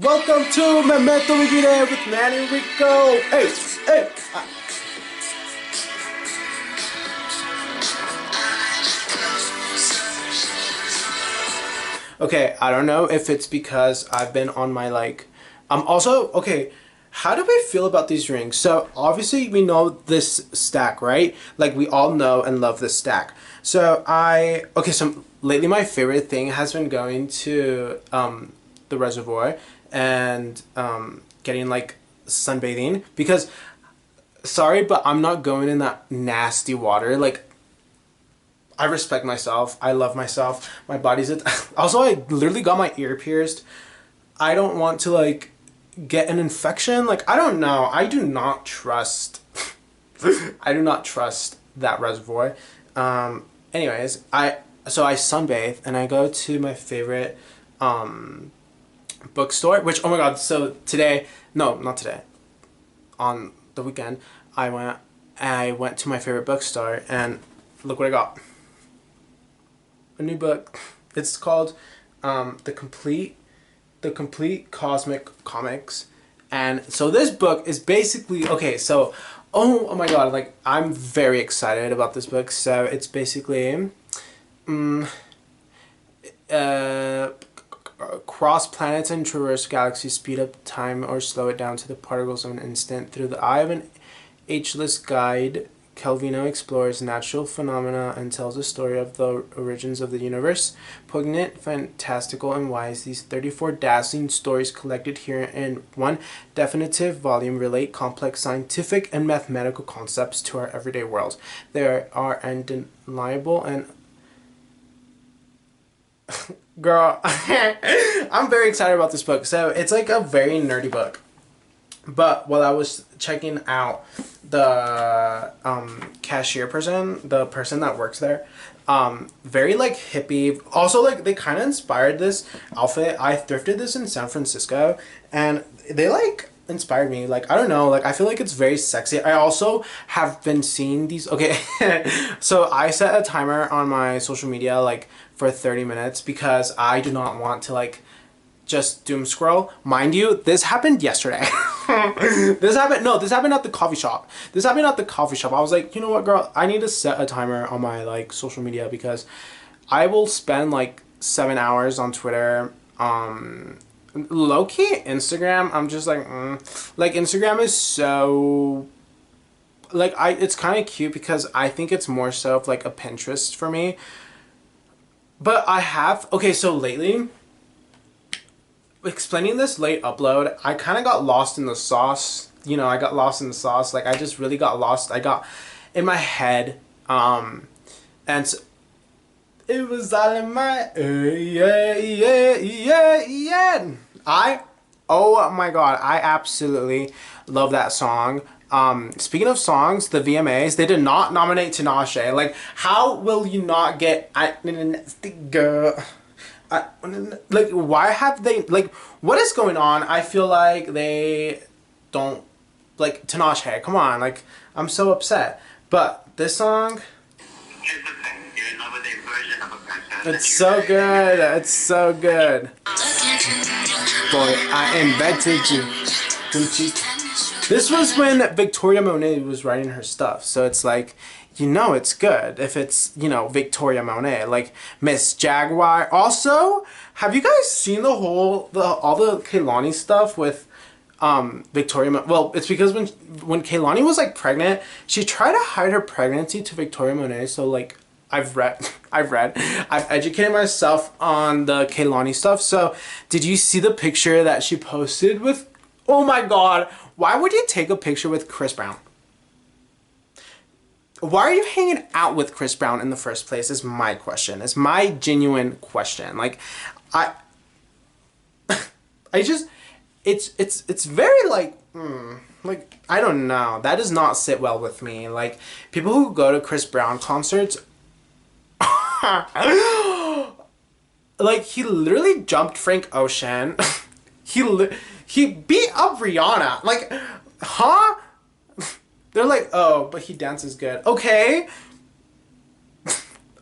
Welcome to Memento, vivere with Manny and Rico. Hey, hey. Okay, I don't know if it's because I've been on my I'm also okay. How do we feel about these rings? So obviously we know this stack, right? Like we all know and love this stack. So so lately my favorite thing has been going to the reservoir and getting like sunbathing because sorry, but I'm not going in that nasty water. Like I respect myself. I love myself. My body's it. Also, I literally got my ear pierced. I don't want to like get an infection. Like I don't know. I do not trust. I do not trust that reservoir. Anyways, I sunbathe and I go to my favorite bookstore. Which oh my god! So today, no, not today. On the weekend, I went to my favorite bookstore and look what I got. A new book. It's called the complete cosmic comics. And so this book is basically okay, so oh my god, like I'm very excited about this book. So it's basically cross planets and traverse galaxies, speed up time or slow it down to the particles of an instant. Through the eye of an ageless guide, Calvino explores natural phenomena and tells the story of the origins of the universe. Poignant, fantastical, and wise, these 34 dazzling stories collected here in one definitive volume relate complex scientific and mathematical concepts to our everyday world. They are undeniable and... Girl, I'm very excited about this book. So it's like a very nerdy book. But while I was checking out the cashier person, the person that works there, very like hippie. Also like they kind of inspired this outfit. I thrifted this in San Francisco and they like inspired me. Like I don't know, like I feel like it's very sexy. I also have been seeing these. Okay, so I set a timer on my social media like for 30 minutes because I do not want to like just doom scroll. Mind you, this happened yesterday. This happened at the coffee shop. I was like, you know what, girl, I need to set a timer on my like social media because I will spend like 7 hours on Twitter. Low-key Instagram, I'm just like like Instagram is so like it's kind of cute because I think it's more so of like a Pinterest for me. But I have so lately, explaining this late upload, I kind of got lost in the sauce. You know, I got lost in the sauce. Like, I just really got lost. I got in my head. And so, it was all in my... yeah. Oh my god, I absolutely love that song. Speaking of songs, the VMAs, they did not nominate Tinashe. Like, how will you not get... like why have they like what is going on? I feel like they don't like Tinashe. Come on, like I'm so upset. But this song, it's so good. It's so good. Boy, I invented you. This was when Victoria Monet was writing her stuff. So it's like, you know it's good if it's, you know, Victoria Monet, like Miss Jaguar. Also, have you guys seen all the Kehlani stuff with Victoria Well, it's because when Kehlani was like pregnant, she tried to hide her pregnancy to Victoria Monet. So like I've educated myself on the Kehlani stuff. So did you see the picture that she posted with, oh my god, why would you take a picture with Chris Brown? Why are you hanging out with Chris Brown in the first place is my question. It's my genuine question. Like, it's very like, like, I don't know. That does not sit well with me. Like, people who go to Chris Brown concerts, like, he literally jumped Frank Ocean. He beat up Rihanna. Like, huh? They're like, oh, but he dances good. Okay.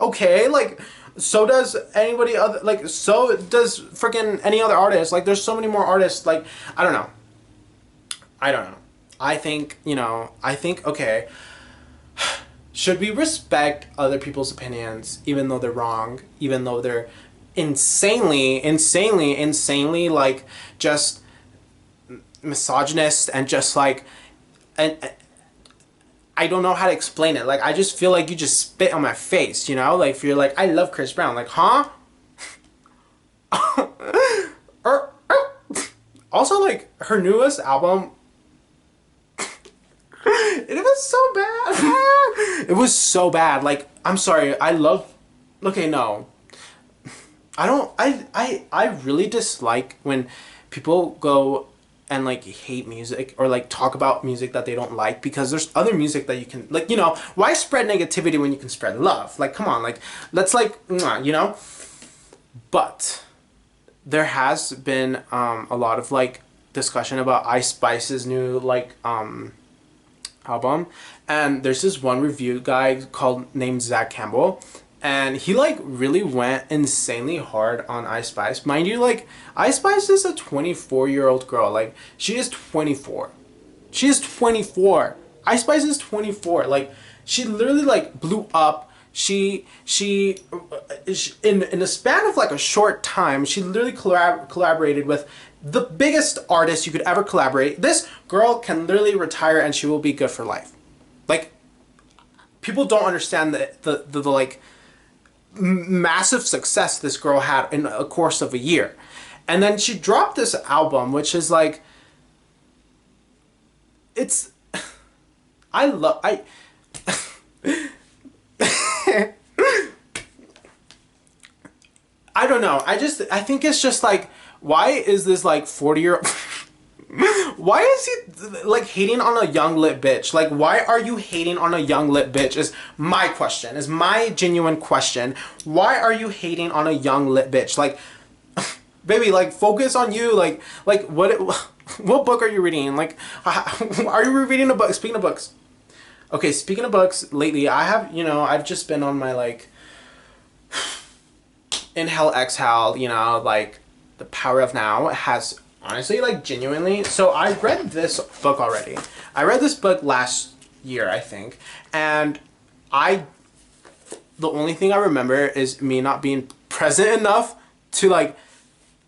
Okay, like, So does anybody other, like, so does freaking any other artist. Like, there's so many more artists. Like, I don't know. I don't know. I think, okay, should we respect other people's opinions even though they're wrong, even though they're insanely, like, just misogynist and just, like, and I don't know how to explain it. Like, I just feel like you just spit on my face, you know? Like, if you're like, I love Chris Brown. Like, huh? or, also, like, her newest album, it was so bad. It was so bad. Like, I'm sorry. I love... Okay, no. I really dislike when people go and, like, hate music or, like, talk about music that they don't like, because there's other music that you can, like, you know, why spread negativity when you can spread love? Like, come on, like, let's, like, you know? But there has been a lot of, like, discussion about Ice Spice's new, like, album, and there's this one review guy named Zach Campbell, and he, like, really went insanely hard on Ice Spice. Mind you, like, Ice Spice is a 24-year-old girl. Like, she is 24. She is 24. Ice Spice is 24. Like, she literally, like, blew up. She in a span of, like, a short time, she literally collaborated with the biggest artist you could ever collaborate. This girl can literally retire and she will be good for life. Like, people don't understand the like, massive success this girl had in a course of a year. And then she dropped this album, which is, like, it's... I I don't know. I think it's just, like, why is this, like, 40-year-old... Why is he, like, hating on a young lit bitch? Like, why are you hating on a young lit bitch is my question. Is my genuine question. Why are you hating on a young lit bitch? Like, baby, like, focus on you. Like what book are you reading? Like, are you reading a book? Speaking of books. Okay, speaking of books, lately I have, you know, I've just been on my, like, inhale, exhale, you know, like, the power of now has... Honestly, like, genuinely. So I read this book already. I read this book last year, I think. And the only thing I remember is me not being present enough to, like,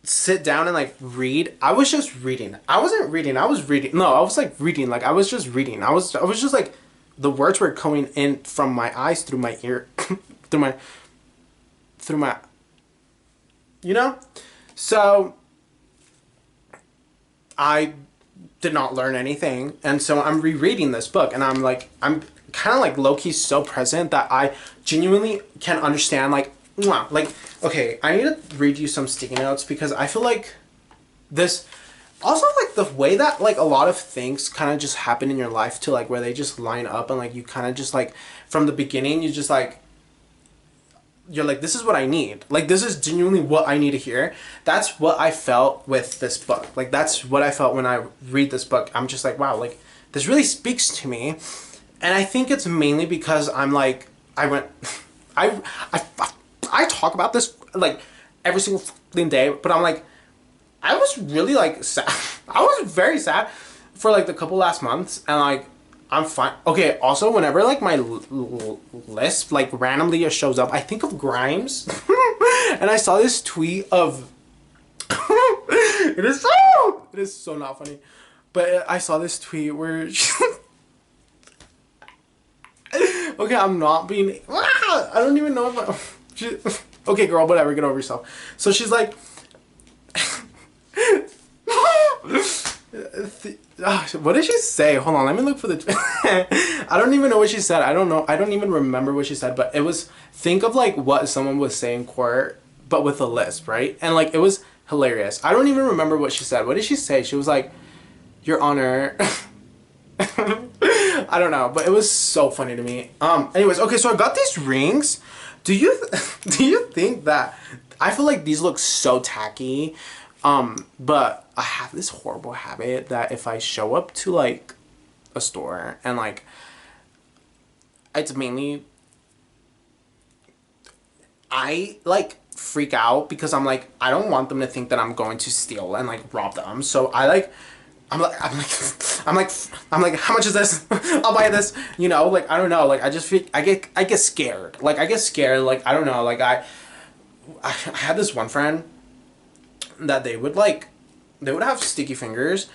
sit down and, like, read. I was just reading. I wasn't reading. I was reading. No, I was, like, reading. Like, I was just reading. I was just, like, the words were coming in from my eyes through my ear. through my, you know? So... I did not learn anything, and so I'm rereading this book, and I'm kind of, like, low-key so present that I genuinely can understand, like, okay, I need to read you some sticky notes, because I feel like this, also, like, the way that, like, a lot of things kind of just happen in your life to, like, where they just line up, and, like, you kind of just, like, from the beginning, you just, like, you're like, this is what I need. Like, this is genuinely what I need to hear. That's what I felt with this book. Like, that's what I felt when I read this book. I'm just like, wow, like, this really speaks to me. And I think it's mainly because I'm like, I talk about this, like, every single fucking day, but I'm like, I was really, like, sad. I was very sad for, like, the couple last months, and, like, I'm fine. Okay, also, whenever, like, my list, like, randomly shows up, I think of Grimes. And I saw this tweet of... It is so not funny. But I saw this tweet where... Okay, I'm not being... I don't even know if I... Okay, girl, whatever, get over yourself. So she's like... What did she say? Hold on, let me look for the... I don't even know what she said. I don't even remember what she said, but it was... Think of, like, what someone was saying in court, but with a lisp, right? And, like, it was hilarious. I don't even remember what she said. What did she say? She was like, Your Honor... I don't know, but it was so funny to me. Anyways, okay, so I got these rings. Do you think that... I feel like these look so tacky, but I have this horrible habit that if I show up to, like, a store and, like, it's mainly... I like freak out because I'm like, I don't want them to think that I'm going to steal and like rob them. So I like, I'm like, how much is this? I'll buy this. You know, like I don't know. Like I just feel I get scared. Like I get scared. Like I don't know. Like I had this one friend that they would have sticky fingers,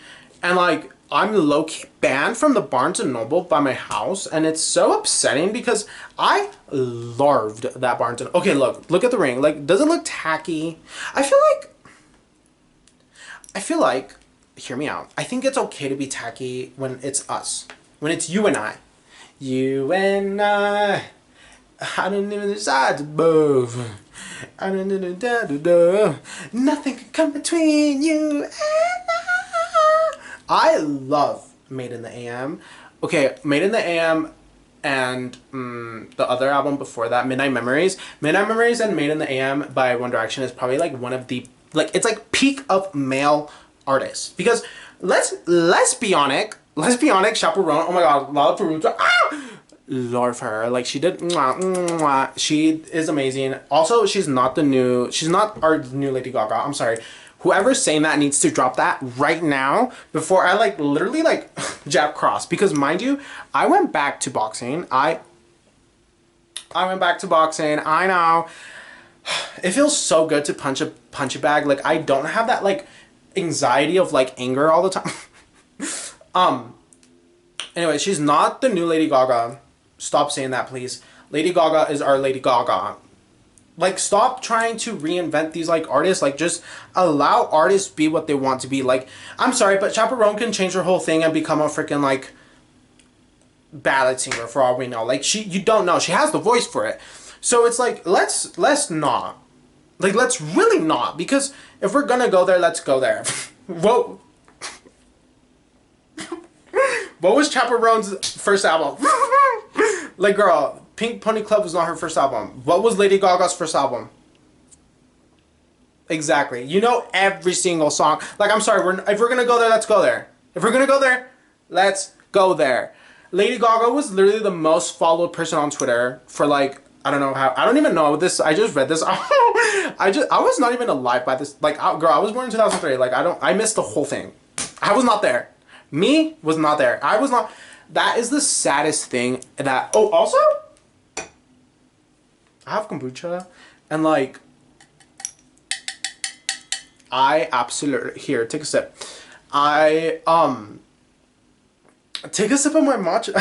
and like I'm low-key banned from the Barnes and Noble by my house, and it's so upsetting because I loved that Barnes and okay, look at the ring. Like, does it look tacky? I feel like hear me out. I think it's okay to be tacky when it's us. When it's you and I. You and I don't even decide to move. I don't know. Nothing can come between you and I love Made in the AM. Okay, Made in the AM and the other album before that, Midnight Memories. Midnight Memories and Made in the AM by One Direction is probably like one of the like it's like peak of male artists. Because let's be honest, Chaperone, oh my god, Lollapalooza, love her. Like she did she is amazing. Also, she's not our new Lady Gaga. I'm sorry. Whoever's saying that needs to drop that right now before I like literally like jab cross. Because mind you, I went back to boxing. I went back to boxing. I know. It feels so good to punch a bag. Like I don't have that like anxiety of like anger all the time. Anyway, she's not the new Lady Gaga. Stop saying that, please. Lady Gaga is our Lady Gaga. Like, stop trying to reinvent these, like, artists. Like, just allow artists be what they want to be. Like, I'm sorry, but Chaperone can change her whole thing and become a freaking, like, ballad singer for all we know. Like, you don't know. She has the voice for it. So it's like, let's not. Like, let's really not. Because if we're gonna go there, let's go there. Whoa. What was Chaperone's first album? Like, girl, Pink Pony Club was not her first album. What was Lady Gaga's first album? Exactly. You know every single song. Like, I'm sorry, if we're gonna go there, let's go there. If we're gonna go there, let's go there. Lady Gaga was literally the most followed person on Twitter for like, I don't know how, I don't even know this, I just read this. I was not even alive by this. Like, girl, I was born in 2003. Like, I missed the whole thing. I was not there. Me was not there. I was not. That is the saddest thing that, oh, also, I have kombucha, and like, I absolutely, here, take a sip. Take a sip of my matcha.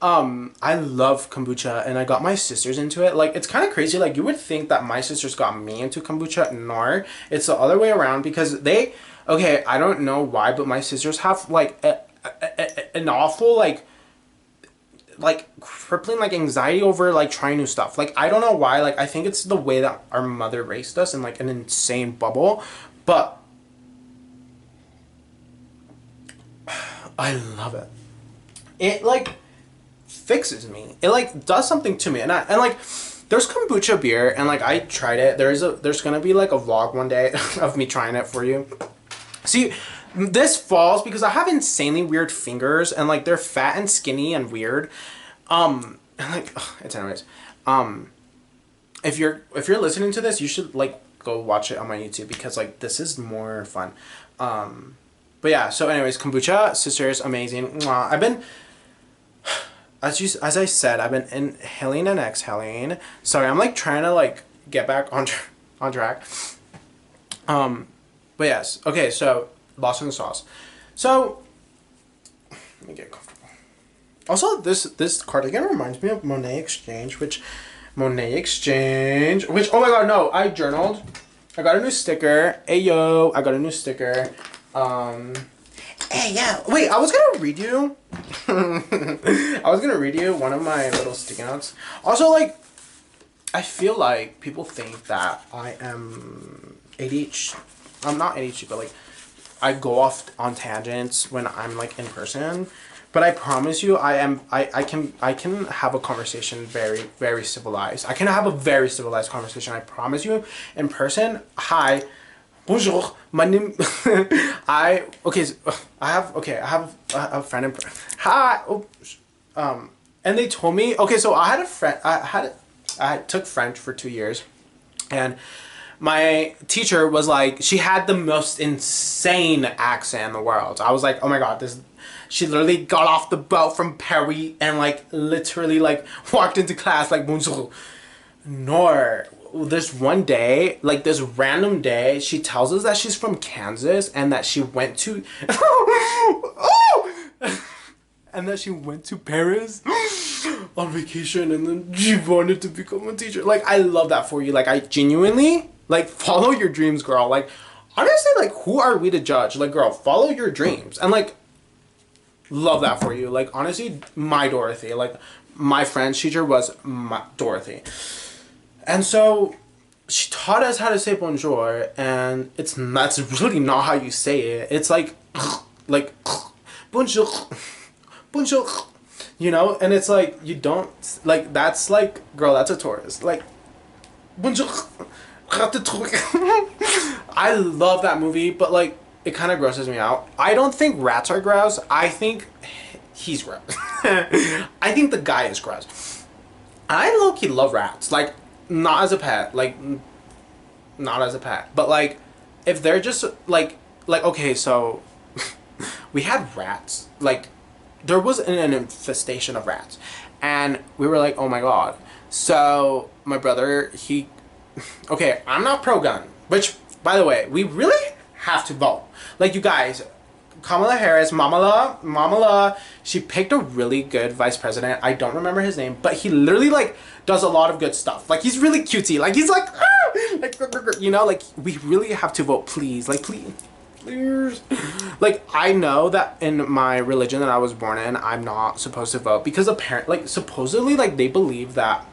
I love kombucha, and I got my sisters into it. Like, it's kind of crazy. Like, you would think that my sisters got me into kombucha. No, it's the other way around because they, okay, I don't know why, but my sisters have like an awful like crippling like anxiety over like trying new stuff. Like, I don't know why. Like, I think it's the way that our mother raised us in like an insane bubble, but I love it. It like fixes me. It like does something to me, and like there's kombucha beer, and like I tried it. There's gonna be like a vlog one day of me trying it for you. See, this falls because I have insanely weird fingers, and like they're fat and skinny and weird. And like it's anyways. If you're listening to this, you should like go watch it on my YouTube because like this is more fun. But yeah, so anyways, kombucha, sisters, amazing. Mwah. I've been, as I said, I've been inhaling and exhaling. Sorry, I'm like trying to like get back on track. But yes, okay, so lost in the sauce. So let me get comfortable. Also, this cardigan reminds me of Monet Exchange, which oh my god, no, I journaled. I got a new sticker. Hey yo, I got a new sticker. Hey, yeah. Wait, I was gonna read you. I was gonna read you one of my little sticky notes. Also, like, I feel like people think that I am ADHD. I'm not ADHD, but like, I go off on tangents when I'm like in person. But I promise you, I can have a conversation very, very civilized. I can have a very civilized conversation. I promise you, in person. Hi. Bonjour, my name. I have a friend in. Hi. Oh, and they told me. Okay, so I had a friend. I took French for 2 years, and my teacher was like, she had the most insane accent in the world. I was like, oh my god, this. She literally got off the boat from Paris and like literally like walked into class like bonjour. Nor this one day, like this random day, she tells us that she's from Kansas and that she went to and that she went to Paris on vacation, and then she wanted to become a teacher. Like, I love that for you. Like, I genuinely like follow your dreams, girl. Like, honestly, like, who are we to judge? Like, girl, follow your dreams. And like, love that for you. Like, honestly, my Dorothy. Like, my French teacher was my Dorothy. And so she taught us how to say bonjour, and that's really not how you say it. It's like bonjour, bonjour, you know? And it's like, you don't, like, that's like, girl, that's a tourist. Like, bonjour, I love that movie, but like, it kind of grosses me out. I don't think rats are gross. I think he's gross. I think the guy is gross. I low-key love rats. Like, not as a pet. Like, not as a pet. But like, if they're just like, okay, so we had rats. Like, there was an infestation of rats. And we were like, oh my god. So my brother, okay, I'm not pro-gun. Which, by the way, we really have to vote. Like, you guys, Kamala Harris, Mamala, she picked a really good vice president. I don't remember his name, but he literally, like, does a lot of good stuff. Like, he's really cutesy. Like, he's like, like, you know, like, we really have to vote, please. Like, please. Like, I know that in my religion that I was born in, I'm not supposed to vote because apparently, like, supposedly, like, they believe that,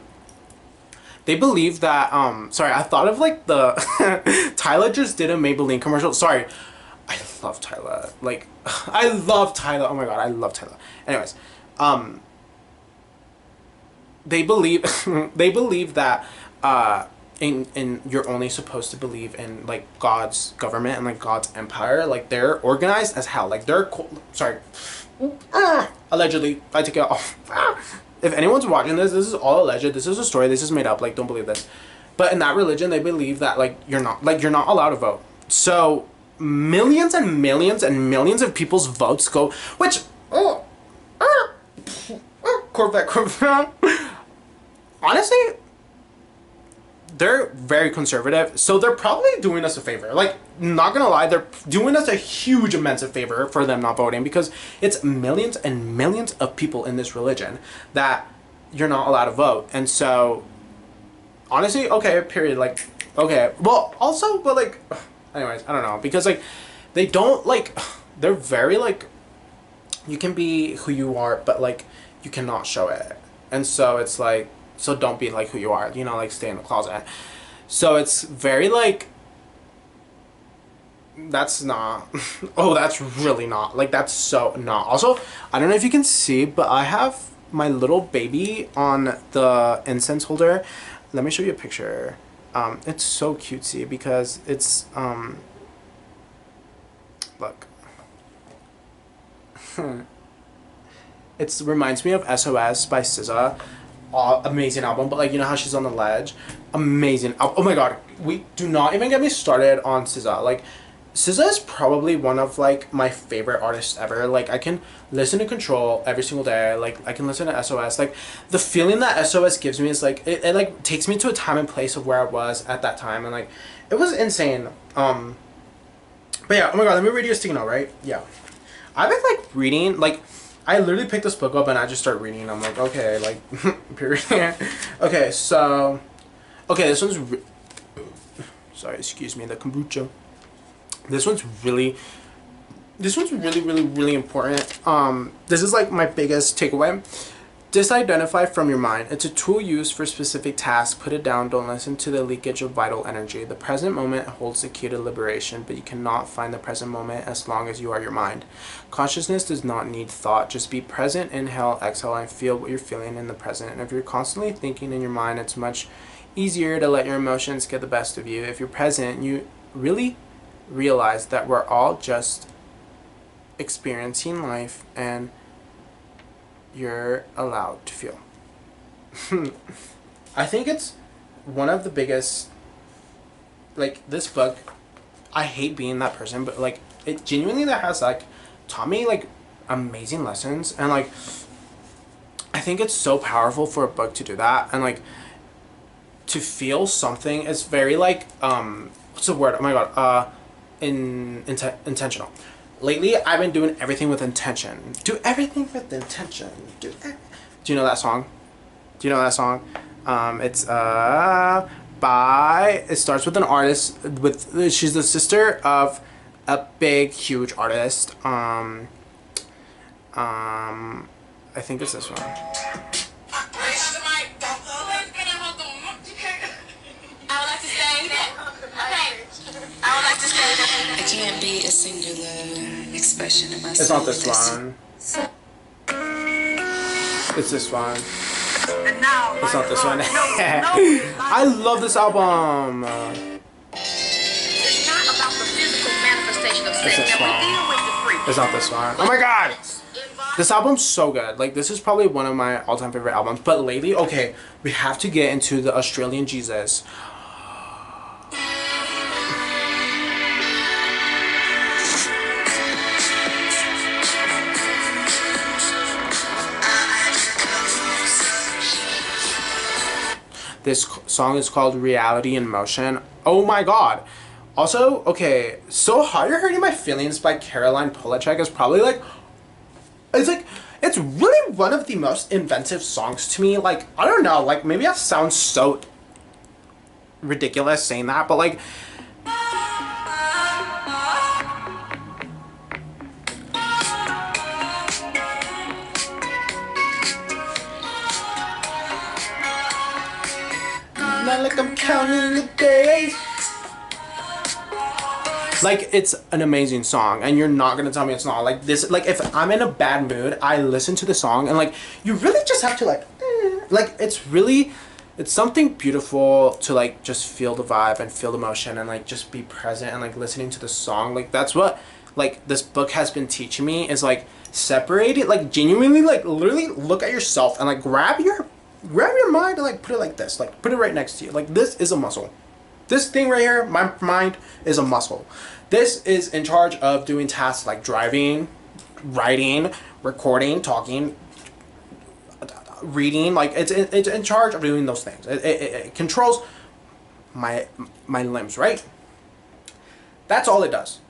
sorry, I thought of, like, the, Tyler just did a Maybelline commercial. Sorry. I love Tyler. Like, I love Tyler. Oh my god, I love Tyler. Anyways, they believe, that, in you're only supposed to believe in like God's government and like God's empire. Like, they're organized as hell. Like, they're sorry, allegedly. I take it off. If anyone's watching this is all alleged. This is a story. This is made up. Like, don't believe this. But in that religion, they believe that like you're not allowed to vote. So millions and millions and millions of people's votes go, which Corvette. Honestly, they're very conservative, so they're probably doing us a favor. Like, not gonna lie, they're doing us a huge, immense favor for them not voting, because it's millions and millions of people in this religion that you're not allowed to vote. And so, honestly, okay, period. Like, okay, well, also, but like, anyways, I don't know, because like, they don't like, they're very like, you can be who you are, but like, you cannot show it. And so it's like, so don't be like who you are, you know, like, stay in the closet. So it's very like, that's not, oh, that's really not, like, that's so not. Also, I don't know if you can see, but I have my little baby on the incense holder. Let me show you a picture. It's so cutesy because it's, look. It reminds me of SOS by SZA. Amazing album, but like, you know how she's on the ledge? Amazing. Oh my god, we do not even get me started on SZA. Like, SZA is probably one of like my favorite artists ever. Like, I can listen to Control every single day. Like, I can listen to SOS. Like, the feeling that SOS gives me is like, it like takes me to a time and place of where I was at that time, and like, it was insane. But yeah, oh my god, let me read you a sticky note, right? Yeah, I've been like reading, like, I literally picked this book up and I just start reading. I'm like, okay, like, period. Okay, so, okay, this one's, sorry, excuse me, the kombucha. This one's really, really important. This is like my biggest takeaway. Disidentify from your mind. It's a tool used for specific tasks. Put it down. Don't listen to the leakage of vital energy. The present moment holds the key to liberation, but you cannot find the present moment as long as you are your mind. Consciousness does not need thought. Just be present. Inhale, exhale, and feel what you're feeling in the present. And if you're constantly thinking in your mind, it's much easier to let your emotions get the best of you. If you're present, you really realize that we're all just experiencing life, and you're allowed to feel. I think it's one of the biggest, like, this book, I hate being that person, but, like, it genuinely that has, like, taught me, like, amazing lessons, and, like, I think it's so powerful for a book to do that, and, like, to feel something is very, like, what's the word? Oh my god, intentional. Lately, I've been doing everything with intention. Do everything with intention. Do you know that song? Do you know that song? It's by, it starts with an artist with, she's the sister of a big huge artist. I think it's this one. I can't be a singular expression of myself. It's not this one. It's this one. It's not this one. I love this album. It's not about the physical manifestation of sex. It's this Now, one. we deal with the freak. It's not this one. Oh my god! This album's so good. Like, this is probably one of my all-time favorite albums. But lately, okay, we have to get into the Australian Jesus. This song is called Reality in Motion. Oh my god. Also, okay, So How You're Hurting My Feelings by Caroline Polachek is probably like, it's really one of the most inventive songs to me. Like, I don't know, like, maybe I sound so ridiculous saying that, but like, not like I'm counting the days. Like, it's an amazing song, and you're not gonna tell me it's not. Like, this, like, if I'm in a bad mood, I listen to the song, and like, you really just have to like, it's something beautiful to like just feel the vibe and feel the emotion and like just be present and like listening to the song. Like, that's what like this book has been teaching me, is like separate it, like genuinely, like literally look at yourself and like grab your mind and like put it like this, like put it right next to you. Like, this is a muscle. This thing right here, my mind, is a muscle. This is in charge of doing tasks like driving, writing, recording, talking, reading. Like, it's in charge of doing those things. It controls my limbs, right? That's all it does.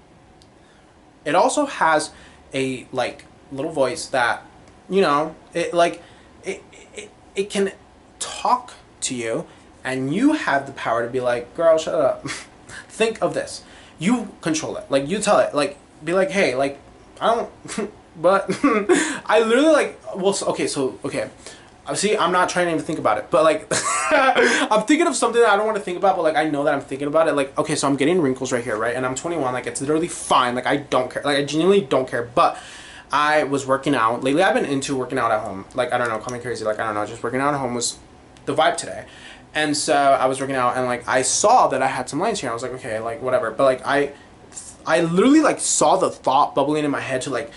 It also has a like little voice that, you know, it can talk to you, and you have the power to be like, girl, shut up. Think of this. You control it. Like, you tell it. Like, be like, hey, like, I don't, but I literally like, well, okay. See, I'm not trying to even think about it, but like, I'm thinking of something that I don't want to think about, but like, I know that I'm thinking about it. Like, okay, so I'm getting wrinkles right here, right? And I'm 21. Like, it's literally fine. Like, I don't care. Like, I genuinely don't care. But I was working out. Lately, I've been into working out at home. Like, I don't know, call me crazy. Like, I don't know, just working out at home was the vibe today. And so I was working out, and like, I saw that I had some lines here. I was like, okay, like, whatever. But like, I literally like saw the thought bubbling in my head to like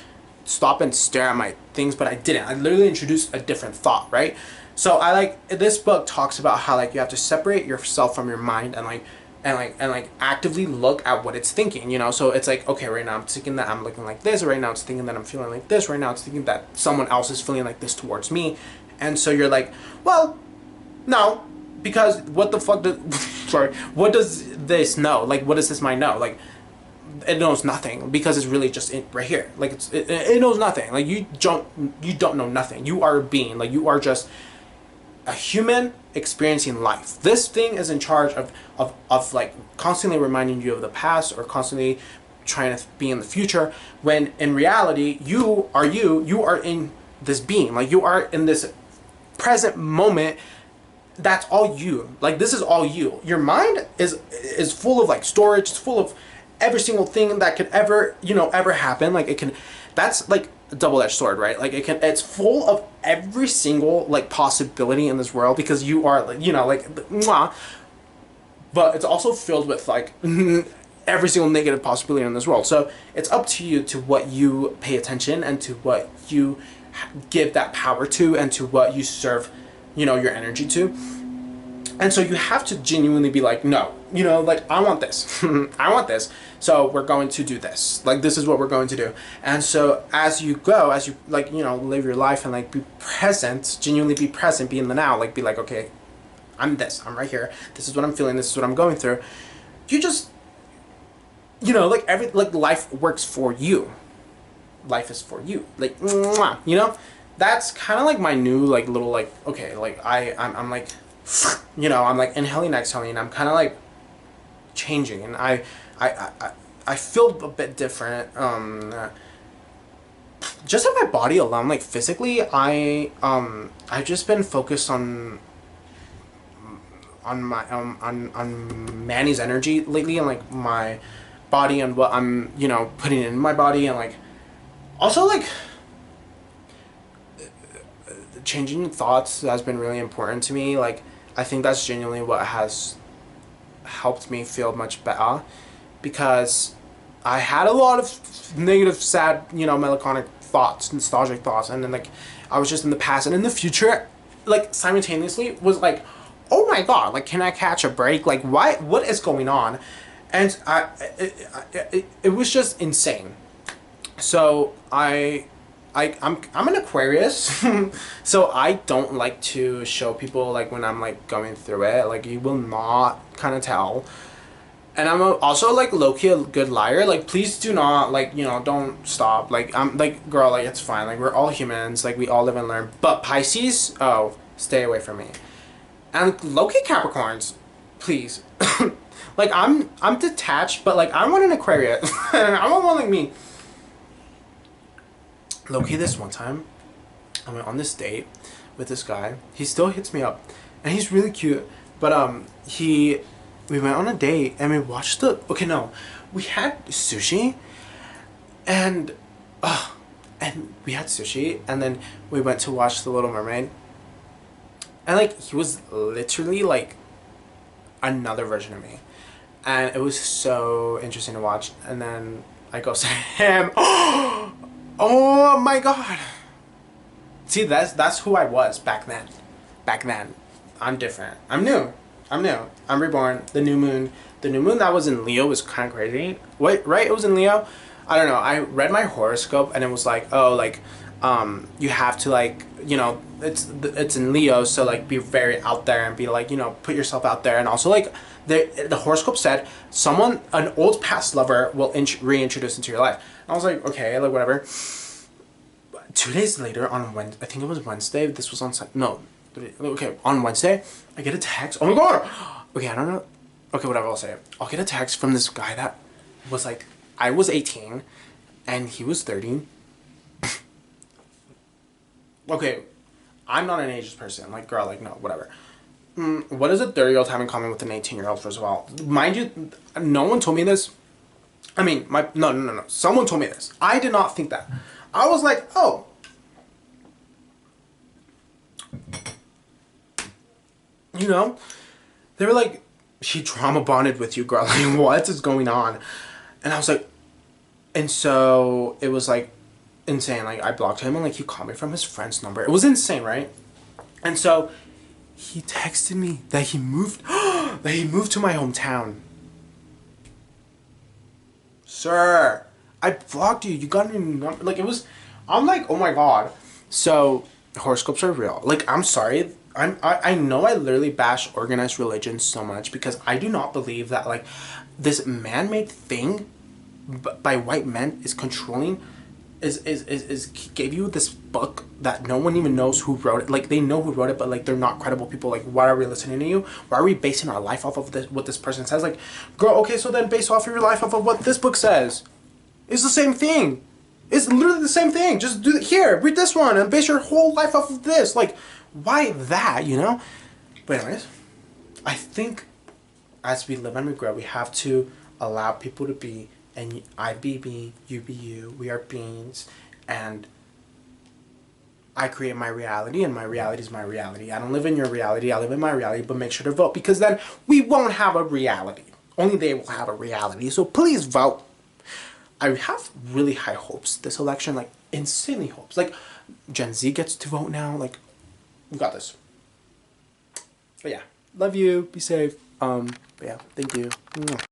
stop and stare at my things, but I didn't. I literally introduced a different thought, right? So I like, this book talks about how like you have to separate yourself from your mind and actively look at what it's thinking, you know? So it's like, okay, right now I'm thinking that I'm looking like this, or right now it's thinking that I'm feeling like this, right now it's thinking that someone else is feeling like this towards me. And so you're like, well, no, because what the fuck does, sorry, what does this know? Like, what does this mind know? Like, it knows nothing, because it's really just right here. Like, it knows nothing. Like, you don't know nothing. You are a being. Like, you are just a human experiencing life. This thing is in charge of like constantly reminding you of the past, or constantly trying to be in the future, when in reality you are in this being. Like, you are in this present moment. That's all you. Like, this is all you. Your mind is full of like storage. It's full of every single thing that could ever, you know, ever happen. Like, it can, that's like a double-edged sword, right? Like, it's full of every single like possibility in this world, because you are like, you know, like, mwah. But it's also filled with like every single negative possibility in this world. So it's up to you, to what you pay attention, and to what you give that power to, and to what you serve, you know, your energy to. And so you have to genuinely be like, no, you know, like, I want this. I want this. So we're going to do this. Like, this is what we're going to do. And so as you go, as you, like, you know, live your life and, like, be present, genuinely be present, be in the now, like, be like, okay, I'm this. I'm right here. This is what I'm feeling. This is what I'm going through. You just, you know, like, like, life works for you. Life is for you. Like, mwah, you know? That's kind of, like, my new, like, little, like, okay, like, I'm like, you know, I'm like inhaling, exhaling, and I'm kind of like changing, and I feel a bit different. Just in my body alone, like physically, I've just been focused on my on Manny's energy lately, and like my body and what I'm, you know, putting in my body, and like also like changing thoughts has been really important to me. Like, I think that's genuinely what has helped me feel much better, because I had a lot of negative, sad, you know, melancholic thoughts, nostalgic thoughts, and then like I was just in the past and in the future, like simultaneously was like, oh my god, like, can I catch a break? Like, what is going on? And it was just insane. So I'm an Aquarius, so I don't like to show people like when I'm like going through it. Like, you will not kind of tell. And I'm also like Loki, a good liar. Like, please do not, like, you know, don't stop. Like, I'm like, girl, like, it's fine. Like, we're all humans. Like, we all live and learn. But Pisces, oh, stay away from me. And Loki Capricorns, please. Like, I'm detached, but like I want an Aquarius. I want one like me. Loki, this one time, I went on this date with this guy. He still hits me up, and he's really cute. But we went on a date and we watched we had sushi, and we had sushi, and then we went to watch The Little Mermaid, and like he was literally like another version of me, and it was so interesting to watch. And then I go to him. Oh my god. See, that's who I was back then. Back then. I'm different. I'm new. I'm reborn. The new moon that was in Leo was kind of crazy. Wait, right? It was in Leo? I don't know. I read my horoscope and it was like, oh, like, you have to, like, you know, it's in Leo, so like be very out there and be like, you know, put yourself out there. And also like the horoscope said an old past lover will reintroduce into your life. And I was like, okay, like, whatever. 2 days later, on Wednesday, I think it was Wednesday, this was on on Wednesday, I get a text. Oh my god. Okay, I don't know. Okay, whatever, I'll say it. I'll get a text from this guy that was like, I was 18 and he was 30. Okay, I'm not an ageist person. Like, girl, like, no, whatever. What does a 30-year-old have in common with an 18-year-old, first of all? Mind you, no one told me this. I mean, no. Someone told me this. I did not think that. I was like, oh. You know? They were like, he trauma bonded with you, girl. Like, what is going on? And I was like, and so it was like insane. Like, I blocked him and like he called me from his friend's number. It was insane, right? And so he texted me that he moved to my hometown. Sir, I blocked you. You got a new number. Like, it was, I'm like, oh my god. So horoscopes are real. Like, I'm sorry. I know I literally bash organized religion so much because I do not believe that like this man-made thing by white men is controlling, is gave you this book that no one even knows who wrote it. Like, they know who wrote it, but like they're not credible people. Like, why are we listening to you? Why are we basing our life off of what this person says? Like, girl, okay, so then base off your life off of what this book says. It's the same thing. It's literally the same thing. Just read this one and base your whole life off of this. Like, why that, you know? But anyways, I think as we live and we grow, we have to allow people to be, and I be me, you be you, we are beings, and I create my reality, and my reality is my reality. I don't live in your reality, I live in my reality, but make sure to vote, because then we won't have a reality. Only they will have a reality, so please vote. I have really high hopes this election, like insanely hopes. Like, Gen Z gets to vote now, like, we got this. But yeah, Love you. Be safe. But yeah, thank you. Mwah.